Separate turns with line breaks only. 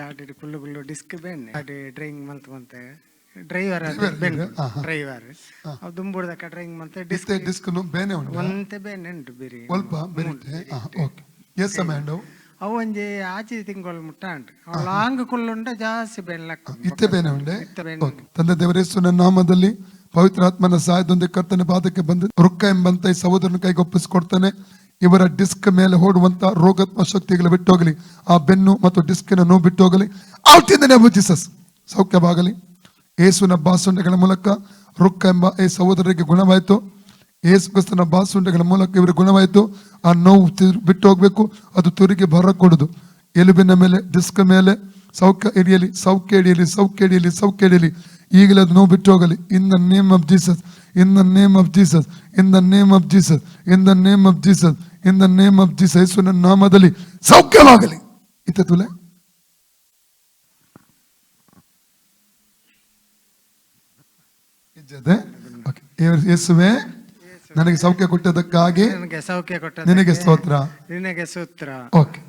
ಗಾಡಿ ಕುಲ್ಲು ಡಿಸ್ಕ್ ಬೆಣ್ಣೆ ಗಾಡಿ ಡ್ರೈವಿಂಗ್ ಮಂತೆ ಡ್ರೈವರ್ ಡ್ರೈವರ್ ಅವು ದುಂಬುಡ್ದಕ್ಕ ಡ್ರೈವಿಂಗ್ ಮಂತೆ
ಡಿಸ್ಕ್ ಬೇನೆ ಉಂಟು
ಒಂತೆ ಬೇನೆ ಉಂಟು ಬೇರೆ
ಸ್ವಲ್ಪ ಬೇರೆ ಓಕೆ ಎಸ್ ಸಮಯ
ಅವು ಒಂಜಿ ಆಚೆ ತಿಂಗಳು ಮುಟ್ಟ ಉಂಟು ಲಾಂಗ್ ಕುಲ್ಲುಂಡ ಜಾಸ್ತಿ ಬೆಣ್ಣೆ
ಇತ್ತೆ ಬೇನೆ ಉಂಡೆ ತಂದೆ ದೇವರೇಶ್ವರನ ನಾಮದಲ್ಲಿ ಪವಿತ್ರಾತ್ಮನ ಸಹಾಯದೊಂದಿಗೆ ಕರ್ತನ ಪಾದಕ್ಕೆ ಬಂದು ರೊಕ್ಕ ಎಂಬಂತ ಈ ಸಹೋದರನ ಕೈಗೆ ಒಪ್ಪಿಸಿಕೊಡ್ತಾನೆ. ಇವರ ಡಿಸ್ಕ್ ಮೇಲೆ ಓಡುವಂತ ರೋಗಾತ್ಮ ಶಕ್ತಿಗಳು ಬಿಟ್ಟೋಗಲಿ, ಆ ಬೆನ್ನು ಮತ್ತು ಡಿಸ್ಕಿನ ನೋವು ಬಿಟ್ಟೋಗಲಿ. Out in the name of Jesus ಸೌಖ್ಯವಾಗಲಿ. ಯೇಸುವಿನ ಬಾಸುಂಡೆಗಳ ಮೂಲಕ ರೊಕ್ಕ ಎಂಬ ಈ ಸಹೋದರರಿಗೆ ಗುಣವಾಯಿತು. ಯೇಸು ಕ್ರಿಸ್ತನ ಬಾಸುಂಡೆಗಳ ಮೂಲಕ ಇವರಿಗೆ ಗುಣವಾಯಿತು. ಆ ನೋವು ಬಿಟ್ಟು ಹೋಗ್ಬೇಕು, ಅದು ತುರಿಗೆ ಬರಕೂಡದು. ಎಲುಬಿನ ಮೇಲೆ ಡಿಸ್ಕ್ ಮೇಲೆ ಸೌಖ್ಯ ಹಿಡಿಯಲಿ, ಸೌಖ್ಯ ಹಿಡಿಯಲಿ, ಸೌಖ್ಯ ಹಿಡಿಯಲಿ, ಸೌಖ್ಯ ಹಿಡಿಯಲಿ. ಈಗಲೇ ಅದು ನೋವು ಬಿಟ್ಟು ಹೋಗಲಿ. ಇನ್ the name of Jesus, in the name of Jesus, in the name of Jesus, in the name of Jesus, in the name of Jesus. ಯೇಸುವಿನ ನಾಮದಲ್ಲಿ ಸೌಖ್ಯವಾಗಲಿ. ಇತ್ತೆ ತುಲೆ ಯೇಸುವೆ ನನಗೆ ಸೌಖ್ಯ ಕೊಟ್ಟದಕ್ಕಾಗಿ
ನನಗೆ ಸೌಖ್ಯ ಕೊಟ್ಟ
ನಿನಗೆ ಸ್ತೋತ್ರ.
ನಿನಗೆ ಸೂತ್ರ.
ಓಕೆ